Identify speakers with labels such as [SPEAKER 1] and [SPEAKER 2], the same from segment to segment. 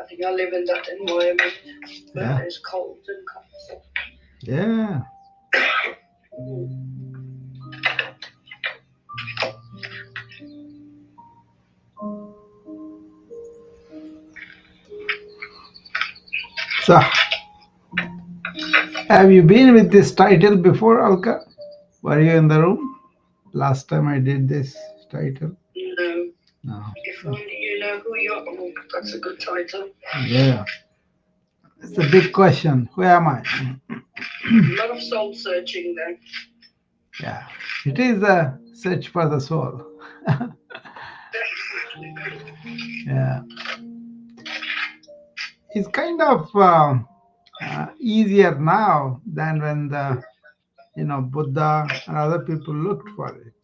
[SPEAKER 1] I think I live in that environment where it's cold and cold.
[SPEAKER 2] Yeah. So, have you been with this title before, Alka? Were you in the room last time I did this title?
[SPEAKER 1] No.
[SPEAKER 2] No.
[SPEAKER 1] If only you know who you are. Oh, that's a good title.
[SPEAKER 2] Yeah. It's a big question. Who am I?
[SPEAKER 1] A lot of soul searching there.
[SPEAKER 2] Yeah. It is a search for the soul. Yeah. It's kind of easier now than when the Buddha and other people looked for it.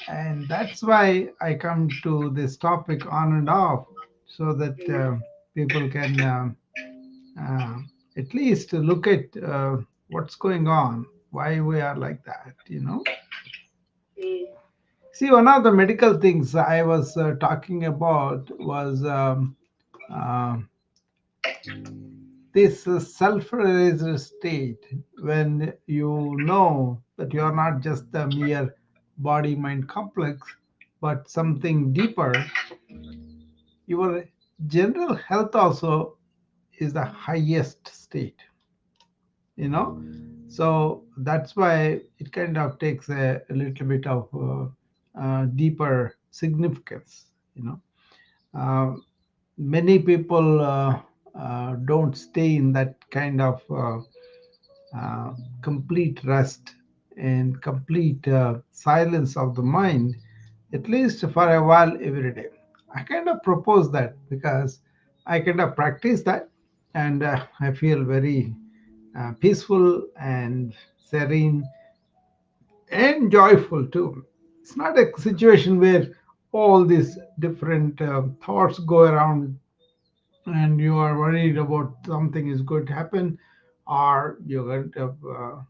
[SPEAKER 2] And that's why I come to this topic on and off, so that people can uh, at least look at what's going on, why we are like that.
[SPEAKER 1] Mm.
[SPEAKER 2] See, one of the medical things I was talking about was uh, this self-realized state, when you know that you are not just the mere body-mind complex, but something deeper. Your general health also is the highest state, you know so that's why it kind of takes a little bit of deeper significance. Uh, Many people don't stay in that kind of complete rest and complete silence of the mind, at least for a while every day. I kind of propose that because I kind of practice that, and I feel very peaceful and serene and joyful too. It's not a situation where all these different thoughts go around and you are worried about something is going to happen, or you're going to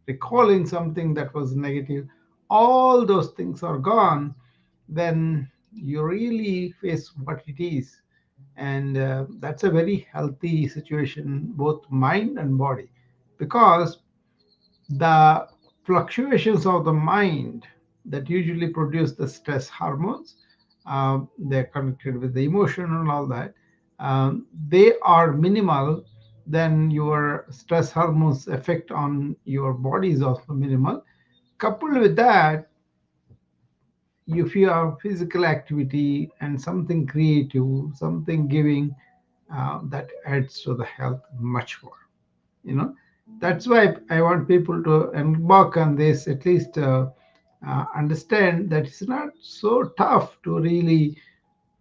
[SPEAKER 2] recalling something that was negative. All those things are gone. Then you really face what it is, and that's a very healthy situation, both mind and body, because the fluctuations of the mind that usually produce the stress hormones, they're connected with the emotion and all that, they are minimal. Then your stress hormones effect on your body is also minimal. Coupled with that, if you have physical activity and something creative, something giving, that adds to the health much more. you know that's why I want people to embark on this, at least understand that it's not so tough to really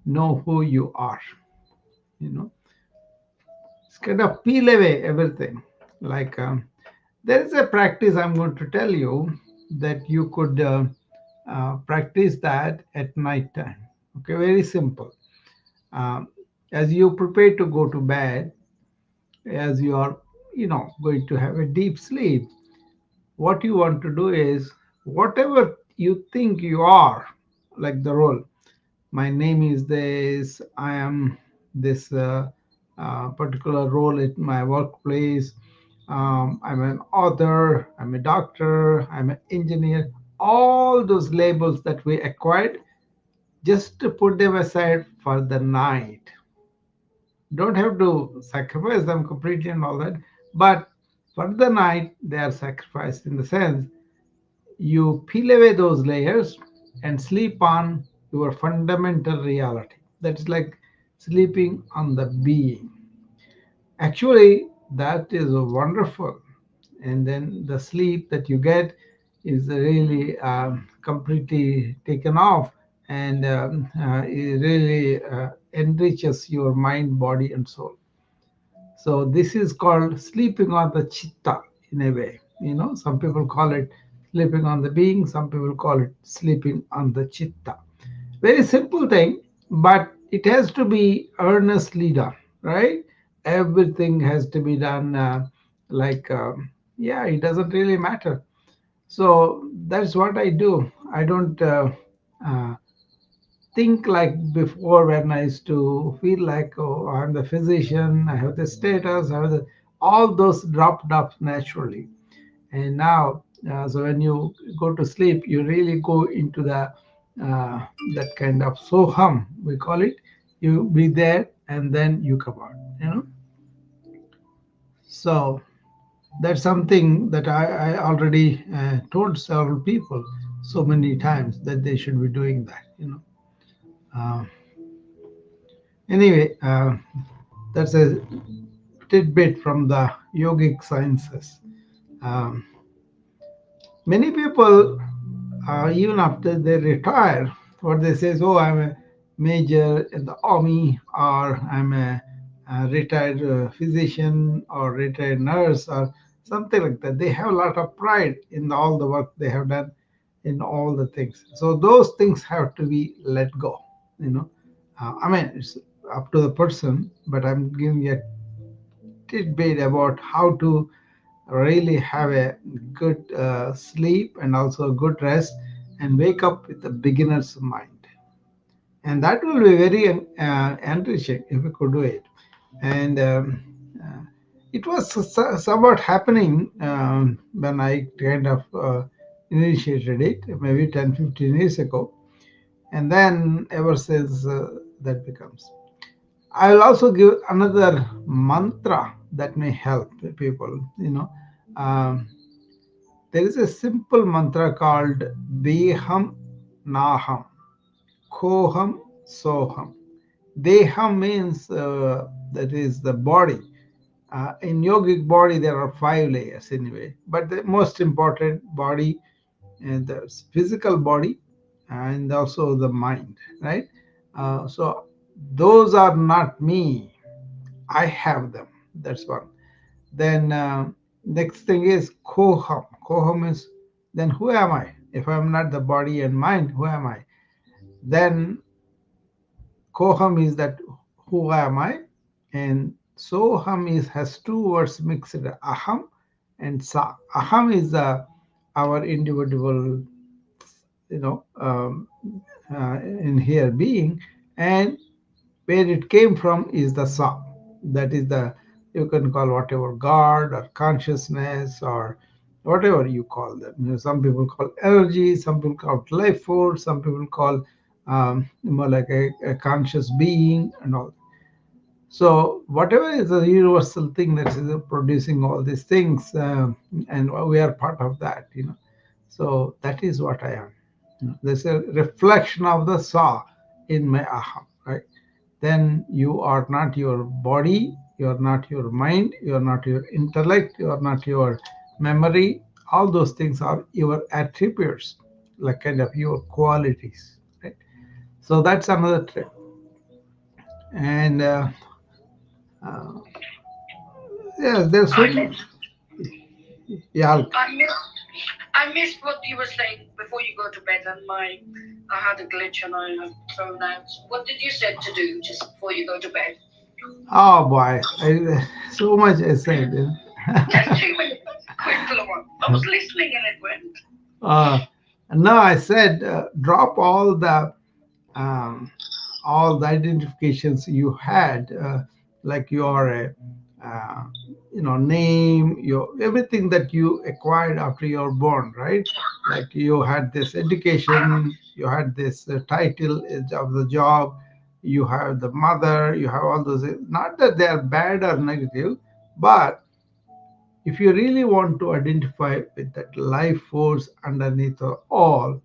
[SPEAKER 2] know who you are. you know it's kind of peel away everything. Like, there is a practice I'm going to tell you that you could practice that at night time. Okay, very simple. um, as you prepare to go to bed, as you are going to have a deep sleep, what you want to do is, whatever you think you are, like the role, my name is this, I am this particular role at my workplace, I'm an author, I'm a doctor, I'm an engineer, all those labels that we acquired, just to put them aside for the night. Don't have to sacrifice them completely and all that, but for the night they are sacrificed, in the sense you peel away those layers and sleep on your fundamental reality. That's like sleeping on the being. Actually, that is wonderful. And then the sleep that you get is really completely taken off, and it really enriches your mind, body, and soul. So this is called sleeping on the chitta, in a way. Some people call it sleeping on the being, some people call it sleeping on the chitta. Very simple thing, but it has to be earnestly done, right? Everything has to be done like, yeah, it doesn't really matter. So that's what I do. I don't uh, think like before when I used to feel like, oh, I'm the physician, I have the status, I have the, all those dropped off naturally. And now, so when you go to sleep, you really go into the that kind of soham, we call it. You be there and then you come out, you know. So that's something that I already told several people so many times that they should be doing that, you know. Uh, anyway, that's a tidbit from the yogic sciences. Um, Many people, even after they retire, what they say is, "Oh, I'm a major in the army, or I'm a retired physician, or retired nurse, or something like that." They have a lot of pride in all the work they have done, in all the things. So those things have to be let go. You know, I mean, it's up to the person, but I'm giving a tidbit about how to really have a good sleep and also a good rest and wake up with a beginner's mind. And that will be very enriching if we could do it. And uh, it was somewhat happening when I kind of initiated it, maybe 10, 15 years ago. And then ever since that becomes. I will also give another mantra that may help people. You know, um, there is a simple mantra called Deham Naham, Koham Soham. Deham means that is the body. In yogic body, there are five layers anyway, but the most important body and the physical body and also the mind, right? So those are not me. I have them. That's one. Then next thing is koham. Koham is then who am I? If I'm not the body and mind, who am I? Then koham is that who am I? And soham is has two words mixed, aham and sa. Aham is our individual, you know, in here being, and where it came from is the sa. That is the, you can call whatever God or consciousness or whatever you call them. You know, some people call energy, some people call life force, some people call more like a conscious being and all. So whatever is the universal thing that is producing all these things, and we are part of that, you know. So that is what I am. You know, there's a reflection of the Sa in my aham, right? Then you are not your body, you are not your mind, you are not your intellect, you are not your memory. All those things are your attributes, like kind of your qualities, right? So that's another trick. And uh, yeah, there's so
[SPEAKER 1] I
[SPEAKER 2] much.
[SPEAKER 1] missed,
[SPEAKER 2] Yeah,
[SPEAKER 1] I missed what you were saying before you go to bed, and I had a glitch and I have thrown out. What did you say to do just before you go to bed?
[SPEAKER 2] oh boy, so much I said.
[SPEAKER 1] Just 2 minutes. Quick, Lord. I was listening and it went.
[SPEAKER 2] uh, no, I said drop um, all the identifications you had, like your you know, name, your everything that you acquired after you were born, right? Like you had this education, you had this title of the job, you have the mother, you have all those. Not that they are bad or negative, but if you really want to identify with that life force underneath all,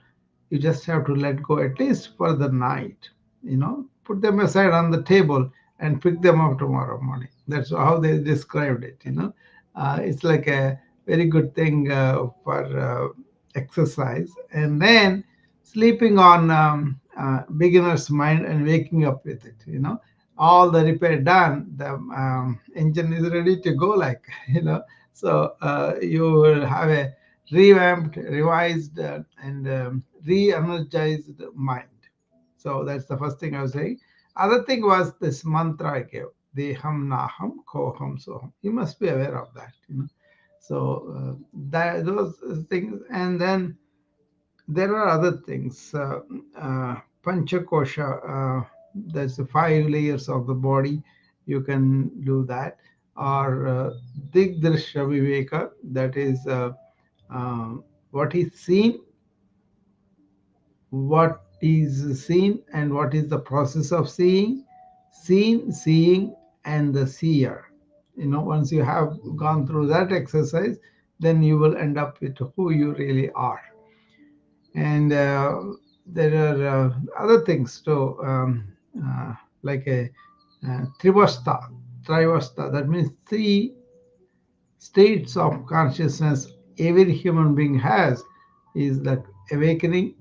[SPEAKER 2] you just have to let go at least for the night. You know, put them aside on the table and pick them up tomorrow morning. That's how they described it. You know, it's like a very good thing for exercise. And then sleeping on beginner's mind and waking up with it. You know, all the repair done, the engine is ready to go. Like you know, so you will have a revamped, revised, and re-energized mind. So that's the first thing I was saying. Other thing was this mantra I gave: Deham Naham Koham Soham. You must be aware of that. You know. So those things, and then there are other things. Panchakosha. That's the 5 layers of the body. You can do that. Or Digdrishya Viveka, that is uh, what is seen, what is seen, and what is the process of seeing, seen, seeing, and the seer. Once you have gone through that exercise, then you will end up with who you really are. And there are other things too, like a trivasta. That means three states of consciousness every human being has is like awakening,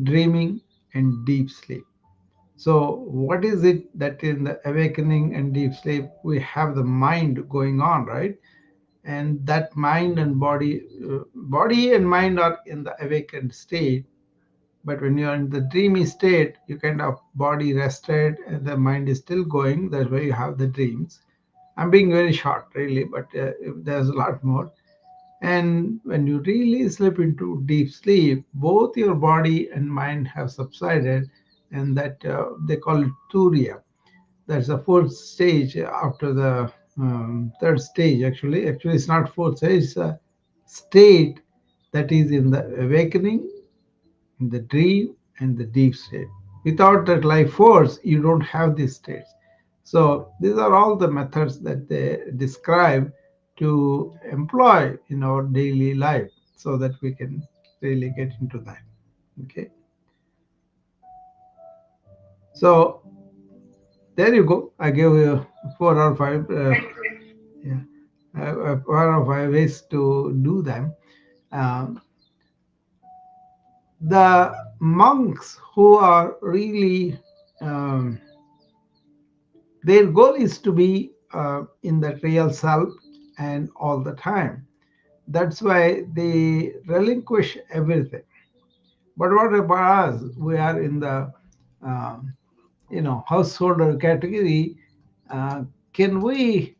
[SPEAKER 2] dreaming, and deep sleep. So, what is it that in the awakening and deep sleep we have the mind going on, right? And that mind and body and mind are in the awakened state. But when you're in the dreamy state, you kind of body rested and the mind is still going. That's why you have the dreams. I'm being very short, really, but there's a lot more. And when you really slip into deep sleep, both your body and mind have subsided, and that they call it turiya. That's the fourth stage after the third stage. Actually, it's not fourth stage. It's a state that is in the awakening, in the dream, and the deep state. Without that life force, you don't have these states. So these are all the methods that they describe to employ in our daily life so that we can really get into that. Okay. So there you go. I gave you 4 or 5,
[SPEAKER 1] Thank you.
[SPEAKER 2] yeah, 4 or 5 ways to do them. Um, the monks who are really um, their goal is to be in that real self and all the time. That's why they relinquish everything. But what about us? We are in the um, householder category. Uh, can we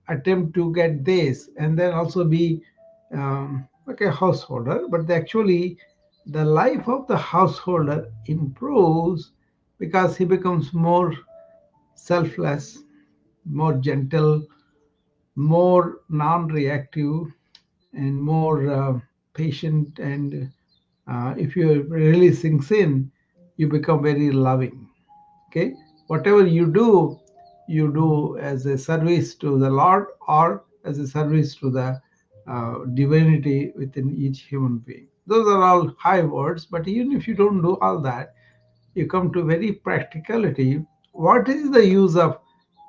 [SPEAKER 2] attempt to get this and then also be like a householder? But actually, the life of the householder improves because he becomes more selfless, more gentle, more non-reactive, and more patient. And if you really sinks in, you become very loving. Okay, whatever you do as a service to the Lord or as a service to the divinity within each human being. Those are all high words, but even if you don't do all that, you come to very practicality. What is the use of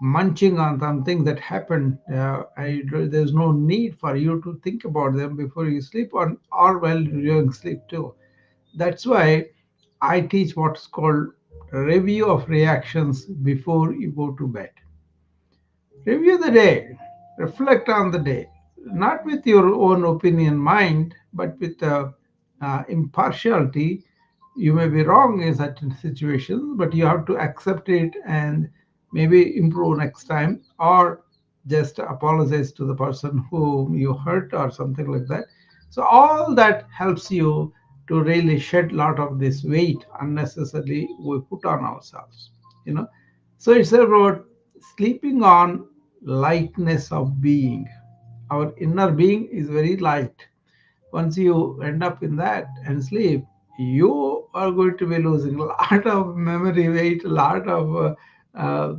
[SPEAKER 2] munching on something that happened? There's no need for you to think about them before you sleep or while during sleep too. That's why I teach what's called review of reactions before you go to bed. Review the day, reflect on the day, not with your own opinion mind, but with impartiality. You may be wrong in certain situations, but you have to accept it and maybe improve next time, or just apologize to the person whom you hurt or something like that. So all that helps you to really shed a lot of this weight unnecessarily we put on ourselves. You know, so it's about sleeping on lightness of being. Our inner being is very light. Once you end up in that and sleep, you are going to be losing a lot of memory weight, a lot of uh,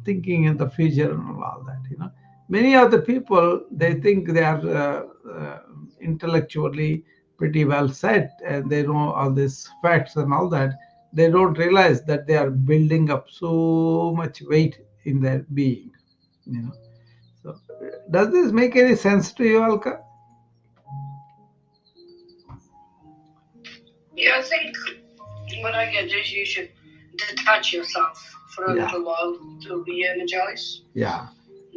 [SPEAKER 2] thinking in the future and all that. Many of the people, they think they are intellectually pretty well set and they know all these facts and all that. They don't realize that they are building up so much weight in their being. You know. So, does this make any sense to you, Alka?
[SPEAKER 1] Yeah, I think when I get this, you should detach yourself for a
[SPEAKER 2] Yeah.
[SPEAKER 1] little while to be energized.
[SPEAKER 2] Yeah.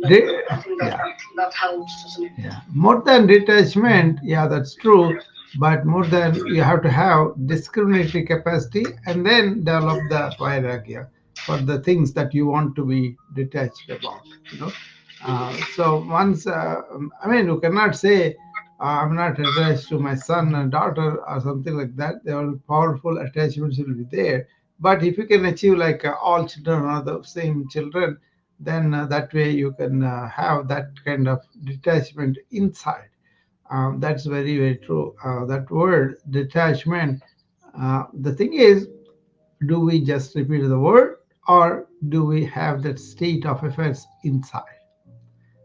[SPEAKER 1] I think
[SPEAKER 2] Yeah.
[SPEAKER 1] that helps, doesn't it?
[SPEAKER 2] Yeah. More than detachment, yeah, that's true. But more than you have to have discriminatory capacity and then develop the vairagya for the things that you want to be detached about. So once, I mean, you cannot say I'm not attached to my son and daughter or something like that. There are powerful attachments will be there. But if you can achieve like all children are the same children, then that way you can have that kind of detachment inside. That's very, very true. That word detachment, the thing is, do we just repeat the word or do we have that state of affairs inside?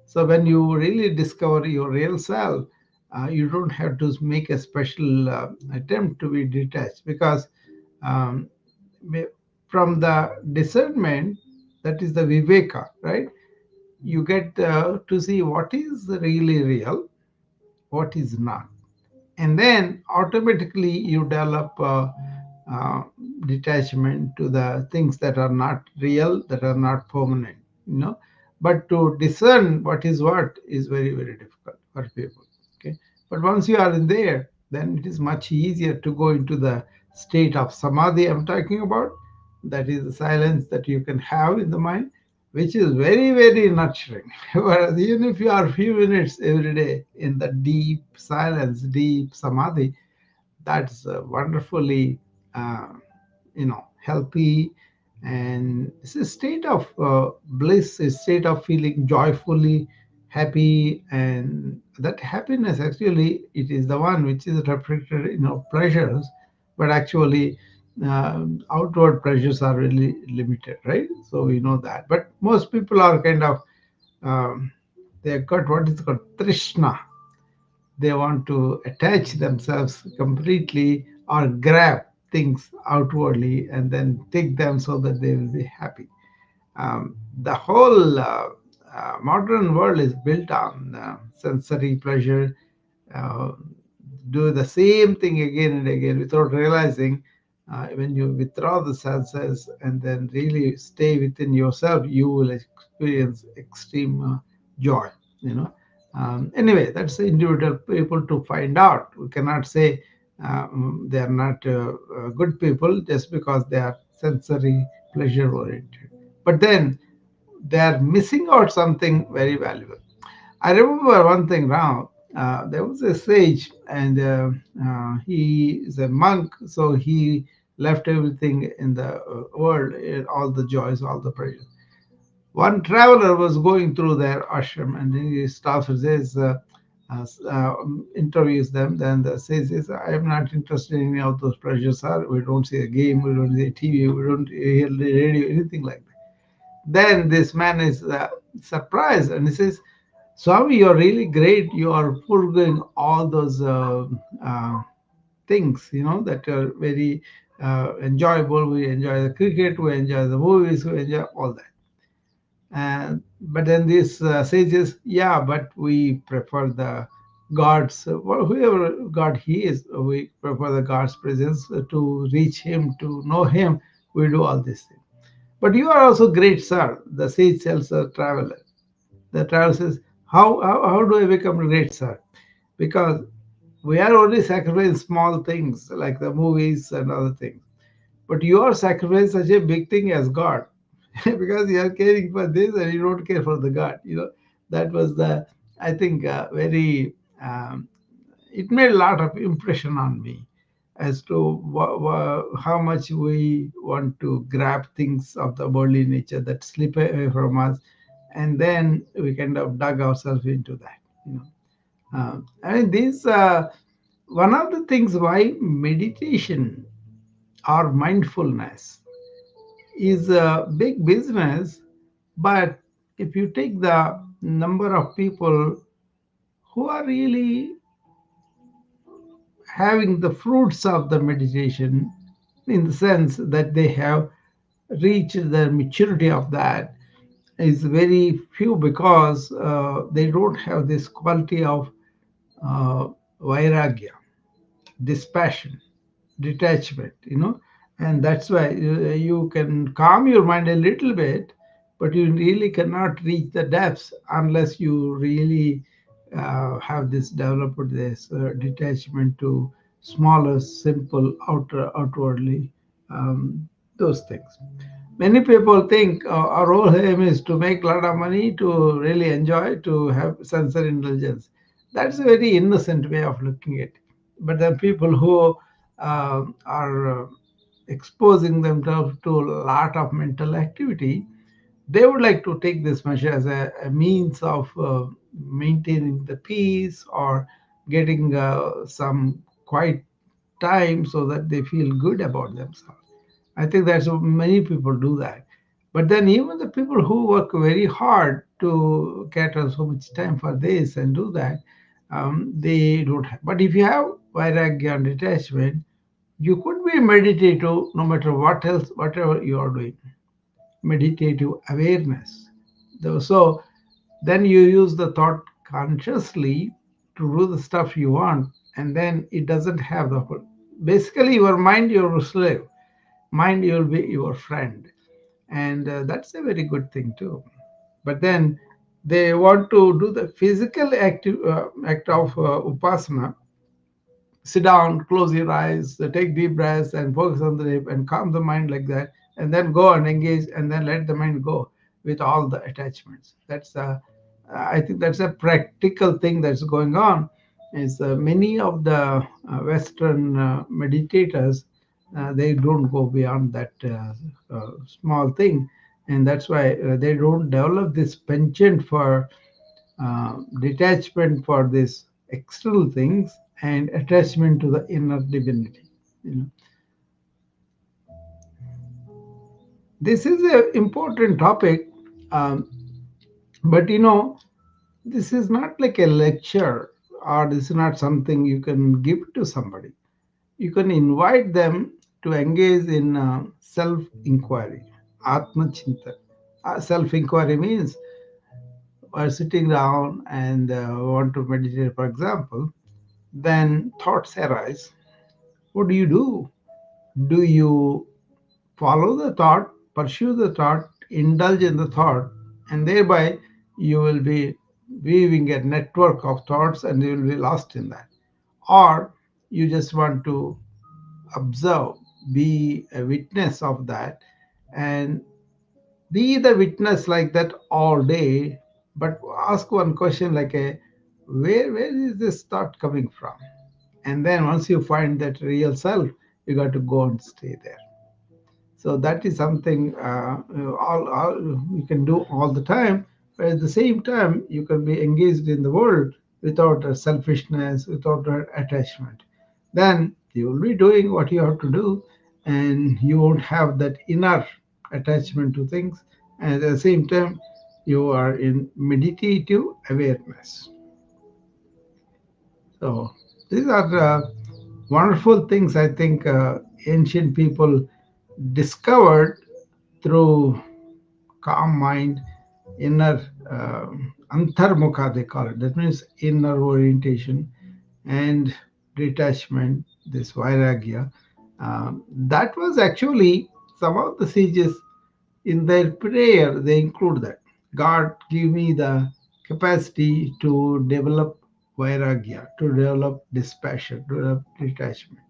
[SPEAKER 2] So when you really discover your real self, you don't have to make a special attempt to be detached because um, from the discernment, that is the viveka, right? You get to see what is really real, what is not, and then automatically you develop uh, detachment to the things that are not real, that are not permanent, you know. But to discern what is very, very difficult for people. Okay, but once you are in there, then it is much easier to go into the state of samadhi I'm talking about. That is the silence that you can have in the mind, which is very, very nurturing. Whereas even if you are few minutes every day in the deep silence, deep samadhi, that's wonderfully, uh, healthy, and it's a state of bliss, a state of feeling joyfully happy, and that happiness actually it is the one which is reflected in our pleasures, but actually outward pleasures are really limited, right? So we know that, but most people are kind of um, they've got what is called trishna. They want to attach themselves completely or grab things outwardly and then take them so that they will be happy. The whole modern world is built on sensory pleasure. uh, do the same thing again and again without realizing. When you withdraw the senses and then really stay within yourself, you will experience extreme joy. You know. Anyway, that's the individual people to find out. We cannot say they are not good people just because they are sensory pleasure oriented. But then they are missing out something very valuable. I remember one thing now. There was a sage, and he is a monk, so he left everything in the world, all the joys, all the pleasures. One traveler was going through their ashram, and he stops and says, interviews them. Then the sage says, "I am not interested in any of those pleasures, sir. We don't see a game, we don't see a TV, we don't hear the radio, anything like that." Then this man is surprised and he says, Swami, you're really great. You are foregoing all those things, that are very enjoyable. We enjoy the cricket, we enjoy the movies, we enjoy all that. And but then this sages, yeah, but we prefer the God's, whoever God he is, we prefer the God's presence to reach Him, to know Him. We do all these things. But you are also great, sir. The sage tells the traveler. The traveler says, how do I become great, sir? Because we are only sacrificing small things like the movies and other things. But you are sacrificing such a big thing as God because you are caring for this and you don't care for the God. That was the, I think, very, it made a lot of impression on me as to how much we want to grab things of the worldly nature that slip away from us, and then we kind of dug ourselves into that. I mean, this one of the things why meditation or mindfulness is a big business, but if you take the number of people who are really having the fruits of the meditation, in the sense that they have reached the maturity of that, is very few because they don't have this quality of uh, vairagya, dispassion, detachment, and that's why you can calm your mind a little bit, but you really cannot reach the depths unless you really have this developed this detachment to smaller, simple, outwardly, um, those things. Many people think our whole aim is to make a lot of money, to really enjoy, to have sensory indulgence. That's a very innocent way of looking at it. But then people who are exposing themselves to a lot of mental activity, they would like to take this measure as a means of maintaining the peace or getting some quiet time so that they feel good about themselves. I think that's many people do that. But then even the people who work very hard to cater so much time for this and do that, they don't have. But if you have vairagya and detachment, you could be meditative no matter what else, whatever you are doing. Meditative awareness. So then you use the thought consciously to do the stuff you want, and then it doesn't have the whole. Basically, your mind, your slave. Mind, you'll be your friend, and that's a very good thing too. But then they want to do the physical act of upasana. Sit down, close your eyes, take deep breaths, and focus on the deep and calm the mind like that, and then go and engage, and then let the mind go with all the attachments. I think that's a practical thing that's going on. Is many of the Western meditators, they don't go beyond that small thing, and that's why they don't develop this penchant for detachment for these external things and attachment to the inner divinity. You know, this is an important topic, um, but this is not like a lecture, or this is not something you can give to somebody. You can invite them to engage in self inquiry, Atma Chintan. Self inquiry means while sitting down and want to meditate, for example, then thoughts arise. What do you do? Do you follow the thought, pursue the thought, indulge in the thought, and thereby you will be weaving a network of thoughts and you will be lost in that? Or you just want to observe, be a witness of that, and be the witness like that all day, but ask one question like where is this thought coming from? And then once you find that real self, you got to go and stay there. So that is something all you can do all the time. But at the same time, you can be engaged in the world without selfishness, without attachment. Then you will be doing what you have to do, and you won't have that inner attachment to things. And at the same time, you are in meditative awareness. So these are wonderful things I think ancient people discovered through calm mind, inner antarmukha, they call it. That means inner orientation and detachment, this vairagya. That was actually some of the sages in their prayer, they include that. God, give me the capacity to develop vairagya, to develop dispassion, to develop detachment.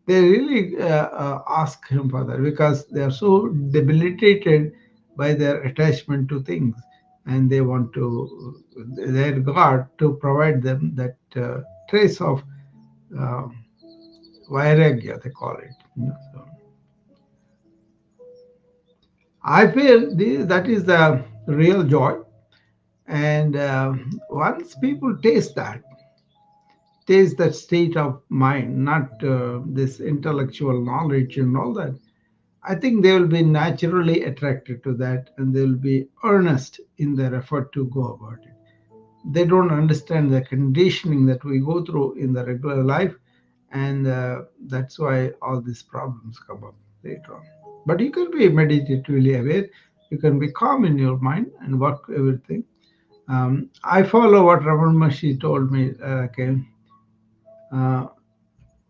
[SPEAKER 2] They really ask him for that because they are so debilitated by their attachment to things, and they want to their God to provide them that trace of uh, vairagya, they call it. So I feel that is the real joy, and once people taste that state of mind, not this intellectual knowledge and all that, I think they will be naturally attracted to that and they will be earnest in their effort to go about it. They don't understand the conditioning that we go through in the regular life, and that's why all these problems come up later on. But you can be meditatively aware, you can be calm in your mind and work everything. I follow what Raman Maharshi told me. Okay, uh,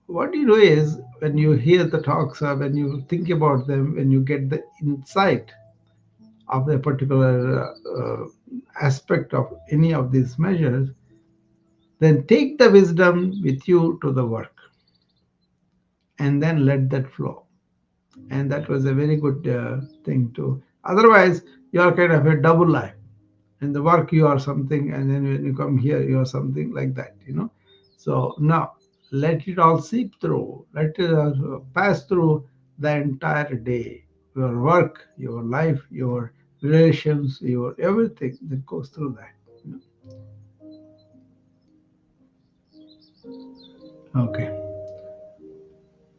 [SPEAKER 2] what you do is when you hear the talks or when you think about them, when you get the insight of a particular aspect of any of these measures, then take the wisdom with you to the work and then let that flow. And that was a very good thing too. Otherwise, you are kind of a double life. In the work you are something, and then when you come here you are something like that. So now let it all seep through, let it pass through the entire day, your work, your life, your relations, your everything that goes through that. Okay,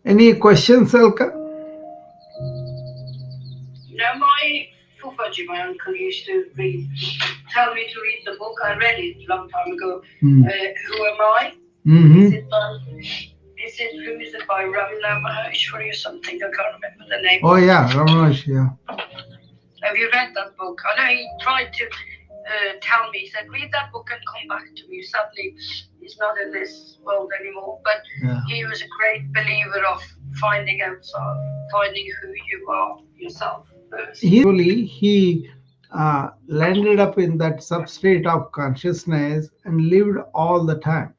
[SPEAKER 2] any questions, Elka?
[SPEAKER 1] Now, my Fufaji, my uncle, used to tell me to read the book. I read it a long time ago.
[SPEAKER 2] Mm.
[SPEAKER 1] Who Am I?
[SPEAKER 2] Mm-hmm.
[SPEAKER 1] Who is it by Ramana Maheshwari or something? I can't remember the name.
[SPEAKER 2] Oh yeah, Ramanuj, yeah.
[SPEAKER 1] Have you read that book? I know he tried to tell me, he said, read that book and come back to me. Sadly, he's not in this world anymore, but
[SPEAKER 2] Yeah.
[SPEAKER 1] he was a great believer of finding outside, finding who you are yourself first.
[SPEAKER 2] He landed up in that substrate of consciousness and lived all the time.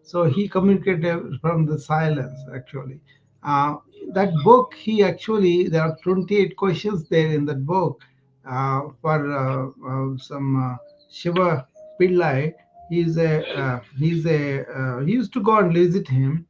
[SPEAKER 2] So he communicated from the silence, actually. Uh, that book, there are 28 questions there in that book for some Shiva Pillai. He used to go and visit him,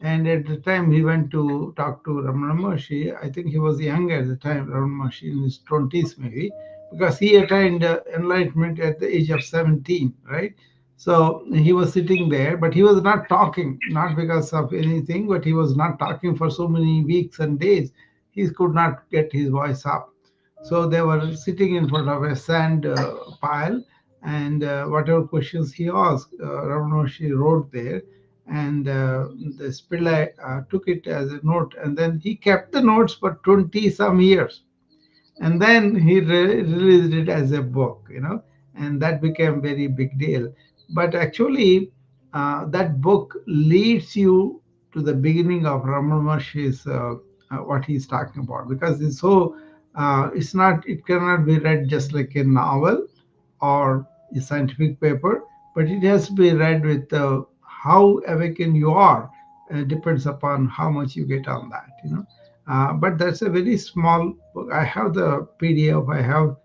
[SPEAKER 2] and at the time, he went to talk to Ramana Maharshi. I think he was young at the time, Ramana Maharshi, in his 20s maybe, because he attained enlightenment at the age of 17, right? So he was sitting there, but he was not talking, not because of anything, but he was not talking for so many weeks and days. He could not get his voice up. So they were sitting in front of a sand pile, and whatever questions he asked, Ramana Maharshi wrote there, and the Pillai took it as a note, and then he kept the notes for 20 some years, and then he released it as a book, and that became very big deal. But actually, that book leads you to the beginning of Ramana Maharshi's what he's talking about, because it cannot be read just like a novel or a scientific paper, but it has to be read with how awakened you are. Depends upon how much you get on that. But that's a very small book. I have the PDF, I have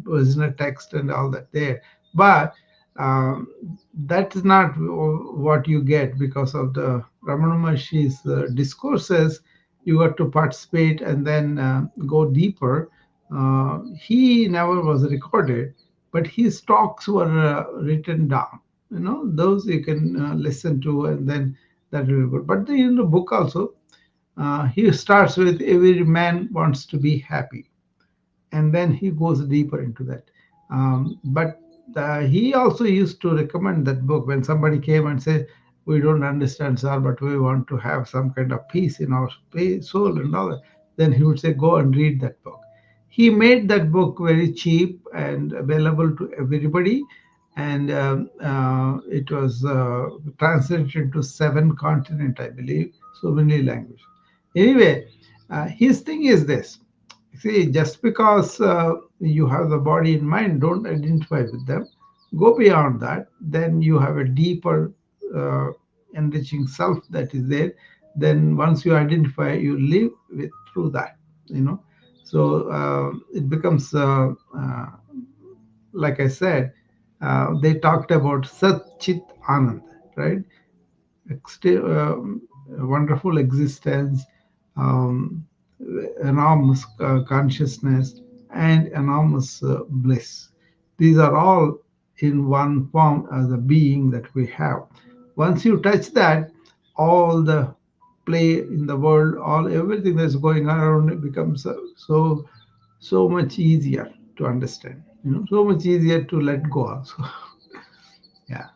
[SPEAKER 2] original text and all that there. But um, that's not what you get because of the Ramana Maharshi's discourses. You got to participate and then go deeper. He never was recorded, but his talks were written down. Those you can listen to, and then that will be good. But in the book also, he starts with every man wants to be happy, and then he goes deeper into that. But he also used to recommend that book when somebody came and said, "We don't understand, sir, but we want to have some kind of peace in our soul and all that." Then he would say, "Go and read that book." He made that book very cheap and available to everybody, and it was translated to 7 continents, I believe, so many languages. Anyway, his thing is this. See, just because you have the body and mind, don't identify with them. Go beyond that. Then you have a deeper, uh, enriching self that is there. Then once you identify, you live with through that. So it becomes, like I said, they talked about Sat Chit Anand, right? Wonderful existence, um, enormous consciousness, and enormous bliss. These are all in one form as a being that we have. Once you touch that, all the play in the world, all everything that's going on around it becomes so much easier to understand. So much easier to let go also. Yeah.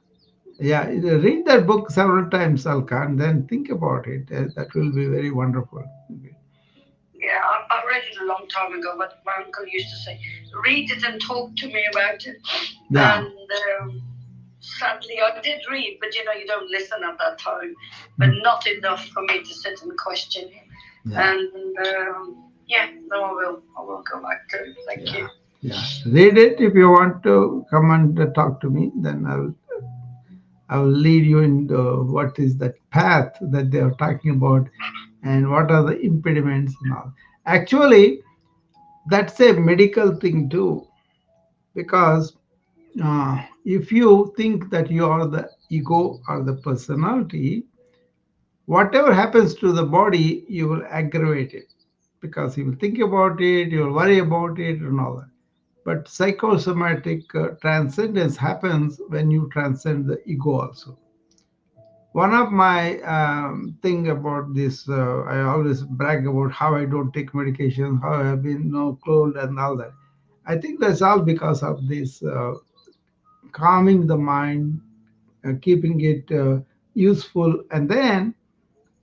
[SPEAKER 2] Yeah, read that book several times, Alka, and then think about it. That will be very wonderful. Okay.
[SPEAKER 1] Yeah, I read it a long time ago, but my uncle used to say, read it and talk to me about it.
[SPEAKER 2] Yeah.
[SPEAKER 1] And sadly, I did read, but you don't listen at that time, but not enough for me to sit and question him.
[SPEAKER 2] Yeah.
[SPEAKER 1] And yeah, no, I will go back to it. Thank you.
[SPEAKER 2] Yeah. Read it. If you want to come and talk to me, then I will lead you in what is that path that they are talking about, and what are the impediments and all. Actually, that's a medical thing too. because if you think that you are the ego or the personality, whatever happens to the body, you will aggravate it because you will think about it, you will worry about it, and all that. But psychosomatic transcendence happens when you transcend the ego also. One of my thing about this, I always brag about how I don't take medication, how I have been no cold and all that. I think that's all because of this calming the mind, keeping it useful, and then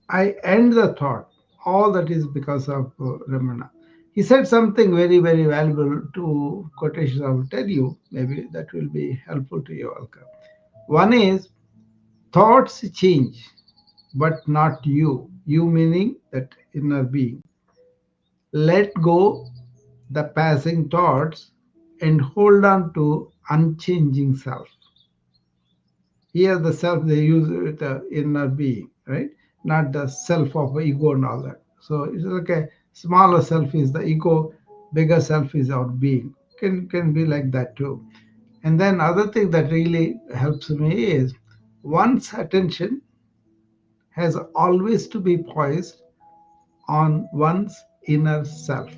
[SPEAKER 2] I end the thought. All that is because of Ramana. He said something very, very valuable. Two quotations I will tell you. Maybe that will be helpful to you, Alka. One is thoughts change, but not you. You meaning that inner being. Let go the passing thoughts and hold on to unchanging self. Here, the self they use the inner being, right? Not the self of ego and all that. So it's like a smaller self is the ego, bigger self is our being. Can be like that too. And then other thing that really helps me is one's attention has always to be poised on one's inner self.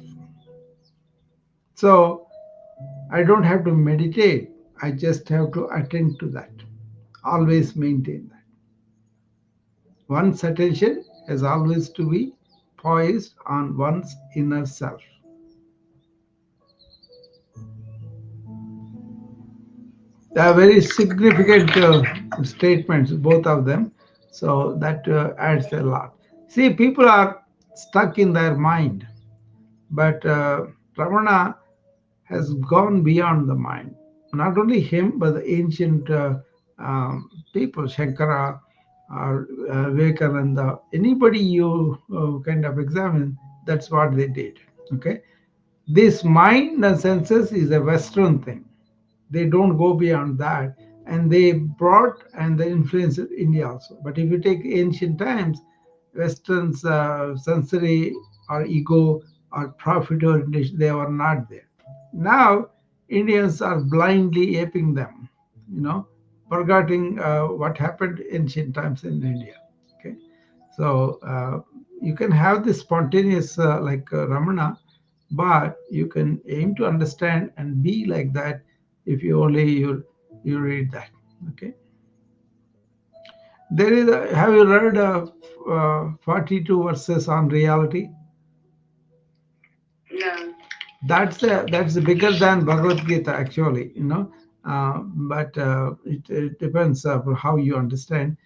[SPEAKER 2] So I don't have to meditate. I just have to attend to that. Always maintain that. One's attention has always to be poised on one's inner self. They are very significant statements, both of them. So that adds a lot. See, people are stuck in their mind, but Ramana has gone beyond the mind. Not only him, but the ancient people, Shankara or Vivekananda, anybody you kind of examine, that's what they did. Okay, this mind and senses is a Western thing. They don't go beyond that, and they brought and they influenced India also. But if you take ancient times, Western's sensory or ego or profit orientation, they were not there. Now Indians are blindly aping them, you know, forgetting what happened ancient times in India. Okay, so you can have this spontaneous like Ramana, but you can aim to understand and be like that if you only you read that. Okay, there is a, have you read 42 verses on reality?
[SPEAKER 1] No.
[SPEAKER 2] That's bigger than Bhagavad Gita actually, you know. But it depends how you understand.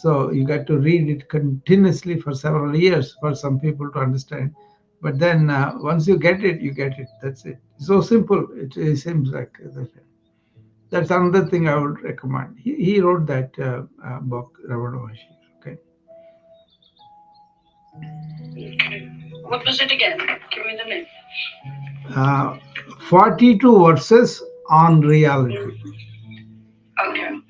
[SPEAKER 2] So you got to read it continuously for several years for some people to understand. But then once you get it, you get it. That's it. So simple. It seems like that. That's another thing I would recommend. He wrote that book, Ravana Maharshi. Okay.
[SPEAKER 1] Okay. What was it again? Give me the name.
[SPEAKER 2] Uh, 42 verses on reality.
[SPEAKER 1] Okay.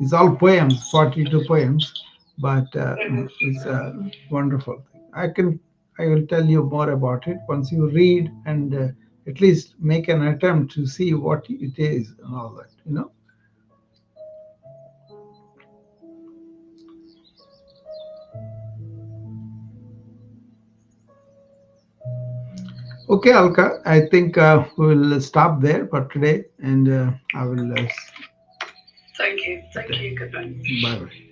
[SPEAKER 2] It's all poems, 42 poems, but
[SPEAKER 1] Mhm.
[SPEAKER 2] it's a wonderful thing. I will tell you more about it once you read and at least make an attempt to see what it is and all that, you know. Okay, Alka, I think we will stop there for today, and I will.
[SPEAKER 1] Thank you. Thank you. Goodbye.
[SPEAKER 2] Bye bye.